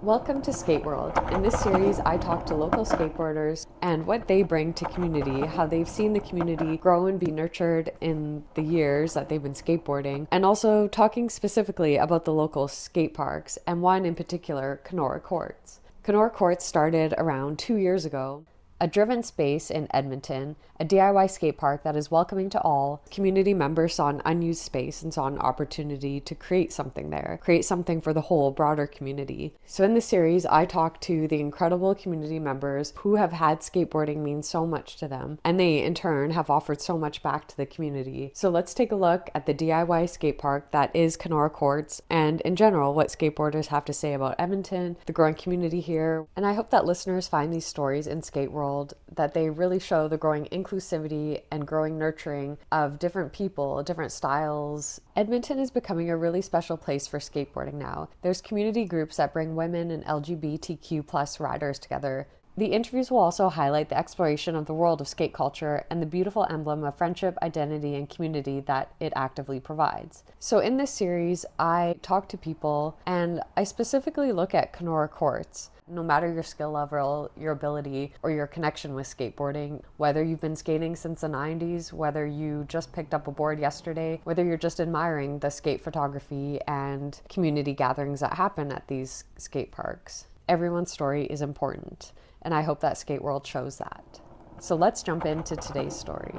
Welcome to Skate World. In this series, I talk to local skateboarders and what they bring to community, how they've seen the community grow and be nurtured in the years that they've been skateboarding, and also talking specifically about the local skate parks, and one in particular, Kenora Courts. Kenora Courts started around 2 years ago. A driven space in Edmonton, a DIY skate park that is welcoming to all. Community members saw an unused space and saw an opportunity to create something there, create something for the whole broader community. So in this series, I talk to the incredible community members who have had skateboarding mean so much to them, and they in turn have offered so much back to the community. So let's take a look at the DIY skate park that is Kenora Courts, and in general, what skateboarders have to say about Edmonton, the growing community here. And I hope that listeners find these stories in Skate World that they really show the growing inclusivity and growing nurturing of different people, different styles. Edmonton is becoming a really special place for skateboarding now. There's community groups that bring women and LGBTQ plus riders together. The interviews will also highlight the exploration of the world of skate culture and the beautiful emblem of friendship, identity, and community that it actively provides. So in this series, I talk to people and I specifically look at Kenora Courts. No matter your skill level, your ability, or your connection with skateboarding, whether you've been skating since the 90s, whether you just picked up a board yesterday, whether you're just admiring the skate photography and community gatherings that happen at these skate parks, everyone's story is important. And I hope that Skate World shows that. So let's jump into today's story.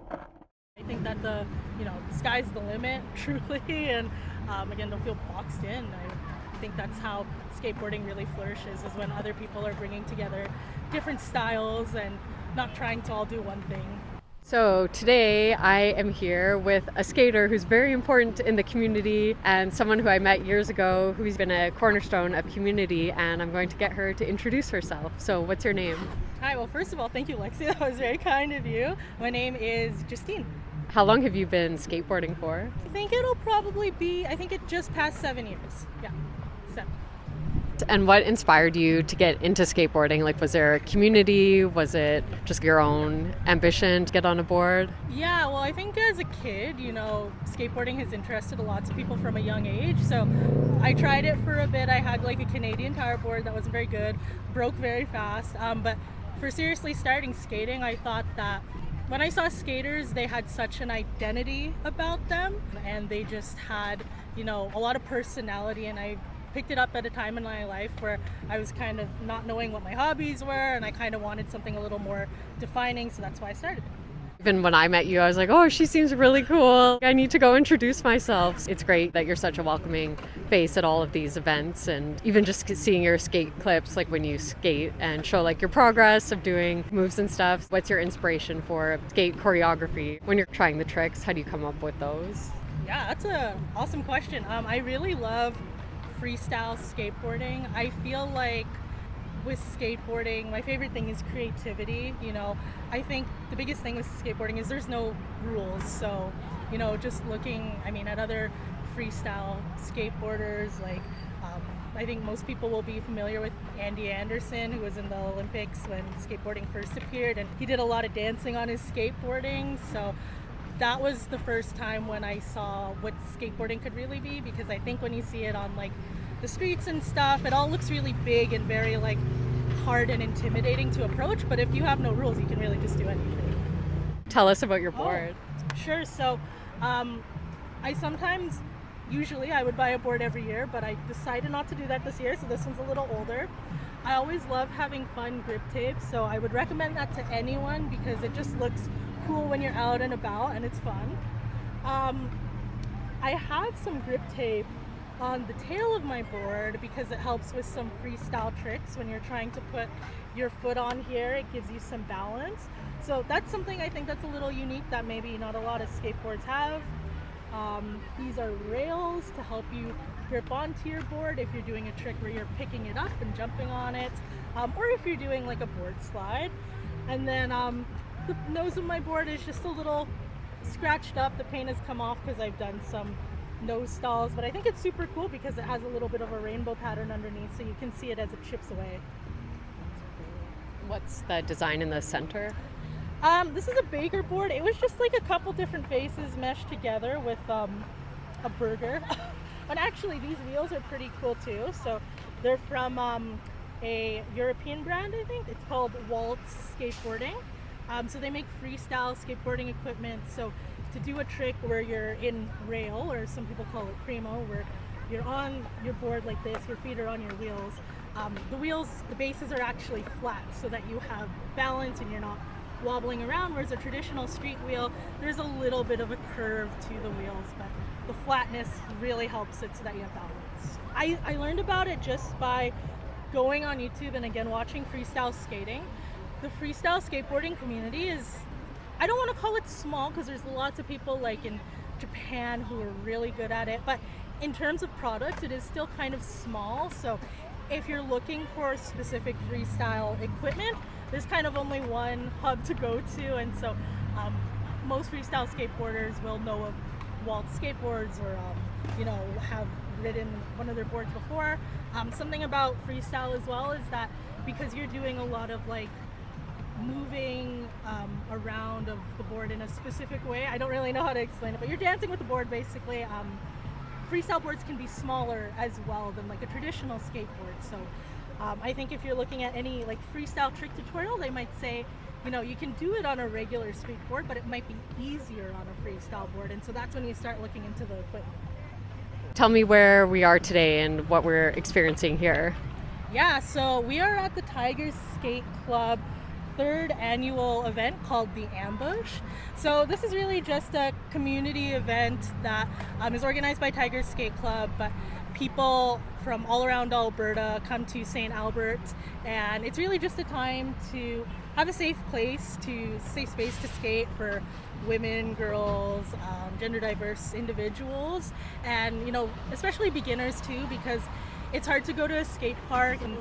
I think that the sky's the limit, truly, and again, don't feel boxed in. I think that's how skateboarding really flourishes, is when other people are bringing together different styles and not trying to all do one thing. So today I am here with a skater who's very important in the community and someone who I met years ago who's been a cornerstone of community, and I'm going to get her to introduce herself. So what's your name? Hi, well, first of all, thank you, Lexi. That was very kind of you. My name is Justeen. How long have you been skateboarding for? I think it'll probably be, it just passed 7 years. Yeah, 7. And what inspired you to get into skateboarding? Like, was there a community? Was it just your own ambition to get on a board? Yeah, well, I think as a kid, skateboarding has interested lots of people from a young age. So I tried it for a bit. I had like a Canadian tire board that wasn't very good, broke very fast. But for seriously starting skating, I thought that when I saw skaters, they had such an identity about them, and they just had, a lot of personality, and I picked it up at a time in my life where I was kind of not knowing what my hobbies were, and I kind of wanted something a little more defining, so that's why I started it. Even when I met you, I was like, oh, she seems really cool. I need to go introduce myself. It's great that you're such a welcoming face at all of these events, and even just seeing your skate clips, like when you skate and show like your progress of doing moves and stuff. What's your inspiration for skate choreography? When you're trying the tricks, how do you come up with those? Yeah, that's an awesome question. I really love freestyle skateboarding. I feel like with skateboarding, my favorite thing is creativity. I think the biggest thing with skateboarding is there's no rules. So, just looking, at other freestyle skateboarders, I think most people will be familiar with Andy Anderson, who was in the Olympics when skateboarding first appeared, and he did a lot of dancing on his skateboarding. So that was the first time when I saw what skateboarding could really be, because I think when you see it on the streets and stuff, it all looks really big and very hard and intimidating to approach, but if you have no rules, you can really just do anything. Tell us about your board. Sure. So usually I would buy a board every year, but I decided not to do that this year, so this one's a little older. I always love having fun grip tape, so I would recommend that to anyone because it just looks cool when you're out and about, and it's fun. I have some grip tape on the tail of my board because it helps with some freestyle tricks. When you're trying to put your foot on here, it gives you some balance. So that's something I think that's a little unique that maybe not a lot of skateboards have. These are rails to help you grip onto your board if you're doing a trick where you're picking it up and jumping on it, or if you're doing like a board slide. And then the nose of my board is just a little scratched up. The paint has come off because I've done some nose stalls, but I think it's super cool because it has a little bit of a rainbow pattern underneath, so you can see it as it chips away. What's the design in the center? This is a baker board. It was just like a couple different faces meshed together with a burger. And actually, these wheels are pretty cool too. So they're from a European brand, I think. It's called Waltz Skateboarding. So they make freestyle skateboarding equipment. So to do a trick where you're in rail, or some people call it primo, where you're on your board like this, your feet are on your wheels. The bases are actually flat so that you have balance and you're not wobbling around, whereas a traditional street wheel, there's a little bit of a curve to the wheels, but the flatness really helps it so that you have balance. I learned about it just by going on YouTube and again watching freestyle skating. The freestyle skateboarding community is, I don't want to call it small because there's lots of people like in Japan who are really good at it, but in terms of products it is still kind of small. So if you're looking for specific freestyle equipment, there's kind of only one hub to go to, and so most freestyle skateboarders will know of Waltz skateboards or have ridden one of their boards before. Something about freestyle as well is that because you're doing a lot of like moving around of the board in a specific way, I don't really know how to explain it, but you're dancing with the board basically. Freestyle boards can be smaller as well than like a traditional skateboard. So I think if you're looking at any like freestyle trick tutorial, they might say, you can do it on a regular street board, but it might be easier on a freestyle board. And so that's when you start looking into the equipment. Tell me where we are today and what we're experiencing here. Yeah, so we are at the Tiger Skate Club third annual event called the Ambush. So this is really just a community event that is organized by Tiger Skate Club, but people from all around Alberta come to St. Albert, and it's really just a time to have a safe space to skate for women, girls, gender diverse individuals, and especially beginners too, because it's hard to go to a skate park and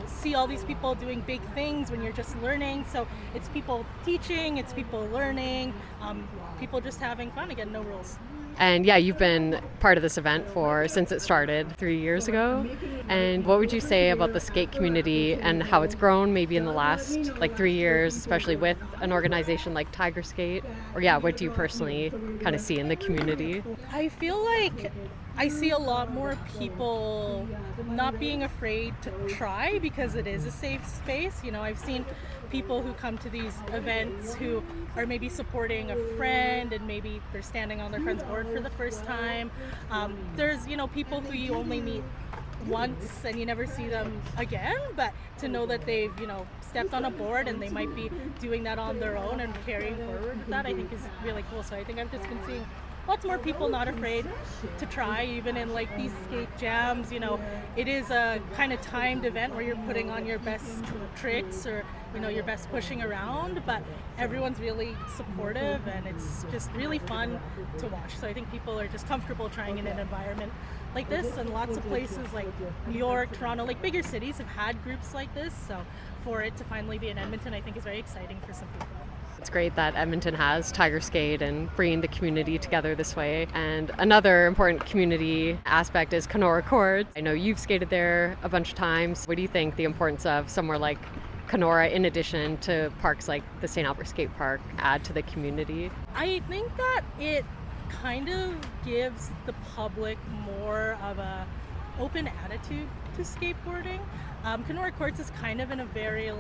see all these people doing big things when you're just learning. So it's people teaching, it's people learning, people just having fun. Again, no rules. And yeah, you've been part of this event since it started 3 years ago. And what would you say about the skate community and how it's grown maybe in the last 3 years, especially with an organization like Tiger Skate? Or yeah, what do you personally kind of see in the community? I feel like I see a lot more people not being afraid to try because it is a safe space. I've seen people who come to these events who are maybe supporting a friend and maybe they're standing on their friend's board for the first time. There's, people who you only meet once and you never see them again, but to know that they've, stepped on a board and they might be doing that on their own and carrying forward with that, I think is really cool. So I think I've just been seeing lots more people not afraid to try, even in these skate jams. It is a kind of timed event where you're putting on your best tricks or your best pushing around, but everyone's really supportive and it's just really fun to watch. So I think people are just comfortable trying in an environment like this, and lots of places like New York, Toronto, bigger cities have had groups like this. So for it to finally be in Edmonton, I think is very exciting for some people. It's great that Edmonton has Tiger Skate and bringing the community together this way. And another important community aspect is Kenora Courts. I know you've skated there a bunch of times. What do you think the importance of somewhere like Kenora, in addition to parks like the St. Albert Skate Park, add to the community? I think that it kind of gives the public more of a open attitude to skateboarding. Kenora Courts is kind of in a very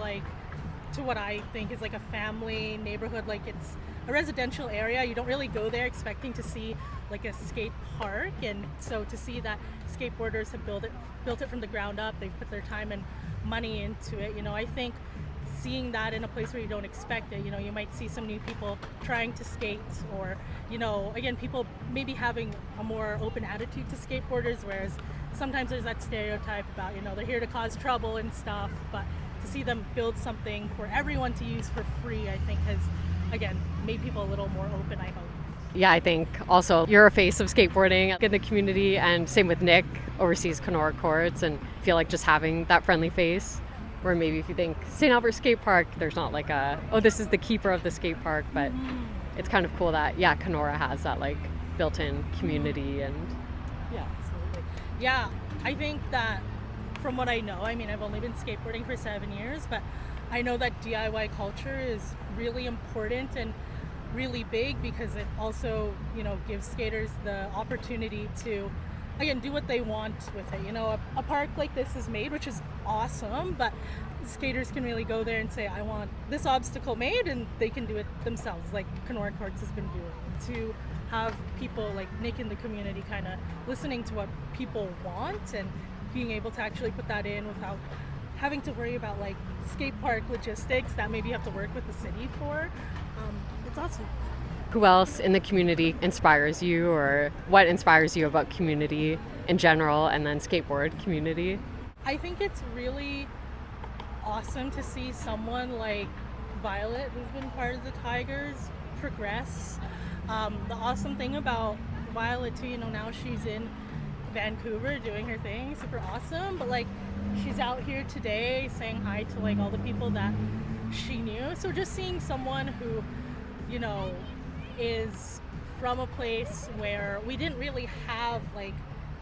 to what I think is a family neighborhood. It's a residential area. You don't really go there expecting to see a skate park, and so to see that skateboarders have built it from the ground up, they've put their time and money into it. I think seeing that in a place where you don't expect it, you might see some new people trying to skate, or again, people maybe having a more open attitude to skateboarders, whereas sometimes there's that stereotype about they're here to cause trouble and stuff. But to see them build something for everyone to use for free, I think has, again, made people a little more open, I hope. Yeah, I think also you're a face of skateboarding in the community, and same with Nick, oversees Kenora Courts, and I feel like just having that friendly face, where maybe if you think St. Albert Skate Park, there's not this is the keeper of the skate park, but it's kind of cool that, yeah, Kenora has that built-in community. And yeah, absolutely. Yeah, I think that from what I know, I've only been skateboarding for 7 years, but I know that DIY culture is really important and really big because it also, gives skaters the opportunity to again, do what they want with it. You know, a park like this is made, which is awesome, but skaters can really go there and say, I want this obstacle made, and they can do it themselves, like Kenora Courts has been doing. To have people like Nick in the community kind of listening to what people want and being able to actually put that in without having to worry about like skate park logistics that maybe you have to work with the city for. It's awesome. Who else in the community inspires you, or what inspires you about community in general and then skateboard community? I think it's really awesome to see someone like Violet, who's been part of the Tigers, progress. The awesome thing about Violet too, you know, now she's in Vancouver doing her thing, super awesome, but like she's out here today saying hi to like all the people that she knew. So just seeing someone who, you know, is from a place where we didn't really have like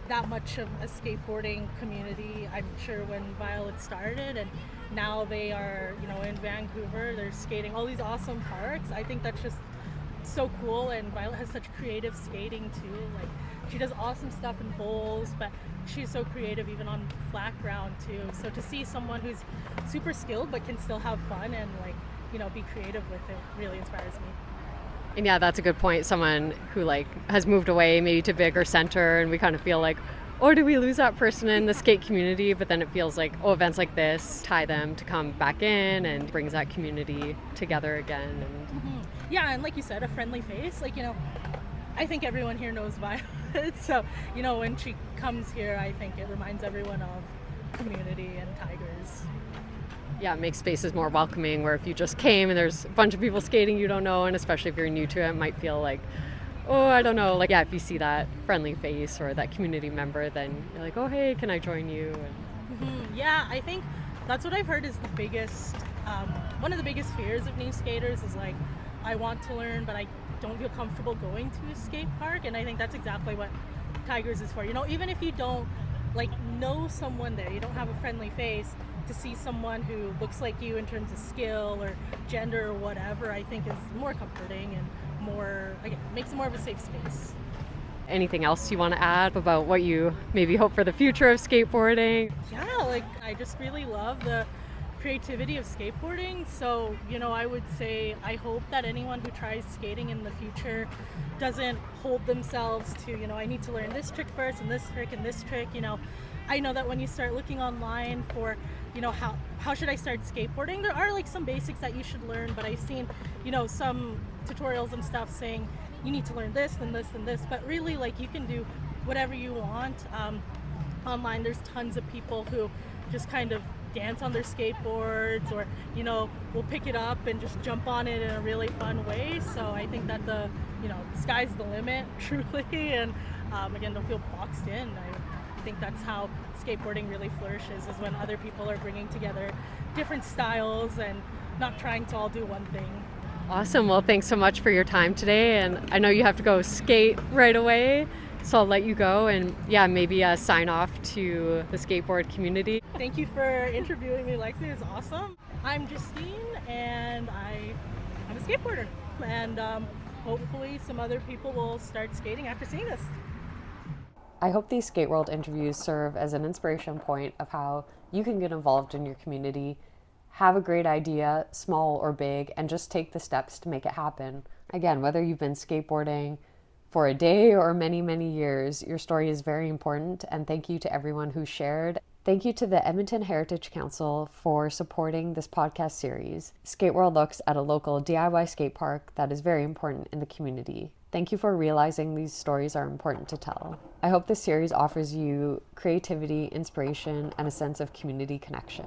that much of a skateboarding community, I'm sure, when Violet started, and now they are, you know, in Vancouver, they're skating all these awesome parks. I think that's just so cool, and Violet has such creative skating too. Like she does awesome stuff in bowls, but she's so creative even on flat ground too. So to see someone who's super skilled but can still have fun and like, you know, be creative with it really inspires me. And yeah, that's a good point. Someone who like has moved away maybe to bigger center, and we kind of feel like, oh, do we lose that person in the skate community? But then it feels like, oh, events like this tie them to come back in and brings that community together again. And yeah, and like you said, a friendly face. Like, you know, I think everyone here knows Violet. So, you know, when she comes here, I think it reminds everyone of community and Tigers. yeah, it makes spaces more welcoming, where if you just came and there's a bunch of people skating you don't know, and especially if you're new to it, it might feel like, oh, I don't know. Like, yeah, if you see that friendly face or that community member, then you're like, oh, hey, can I join you? And Yeah, I think that's what I've heard is the biggest, one of the biggest fears of new skaters is like, I want to learn, but I don't feel comfortable going to a skate park. And I think that's exactly what Tigers is for. You know, even if you don't like know someone there, you don't have a friendly face, to see someone who looks like you in terms of skill or gender or whatever, I think is more comforting and more, again, makes it more of a safe space. anything else you want to add about what you maybe hope for the future of skateboarding? Yeah, like I just really love the creativity of skateboarding. So, you know, I would say I hope that anyone who tries skating in the future doesn't hold themselves to, you know, I need to learn this trick first and this trick and this trick. You know, I know that when you start looking online for, you know, how should I start skateboarding, there are like some basics that you should learn, but I've seen, you know, some tutorials and stuff saying you need to learn this and this and this, but really like you can do whatever you want. Online there's tons of people who just kind of dance on their skateboards, or, you know, will pick it up and just jump on it in a really fun way. So I think that the, you know, sky's the limit truly, and again, don't feel boxed in. I think that's how skateboarding really flourishes, is when other people are bringing together different styles and not trying to all do one thing. Awesome. Well, thanks so much for your time today. And I know you have to go skate right away, so I'll let you go and yeah, maybe sign off to the skateboard community. Thank you for interviewing me, Lexi. It's awesome. I'm Justine, and I'm a skateboarder. And hopefully some other people will start skating after seeing this. I hope these Skate World interviews serve as an inspiration point of how you can get involved in your community, have a great idea, small or big, and just take the steps to make it happen. Again, whether you've been skateboarding for a day or many, many years, your story is very important, and thank you to everyone who shared. Thank you to the Edmonton Heritage Council for supporting this podcast series. Skate World looks at a local DIY skate park that is very important in the community. Thank you for realizing these stories are important to tell. I hope this series offers you creativity, inspiration, and a sense of community connection.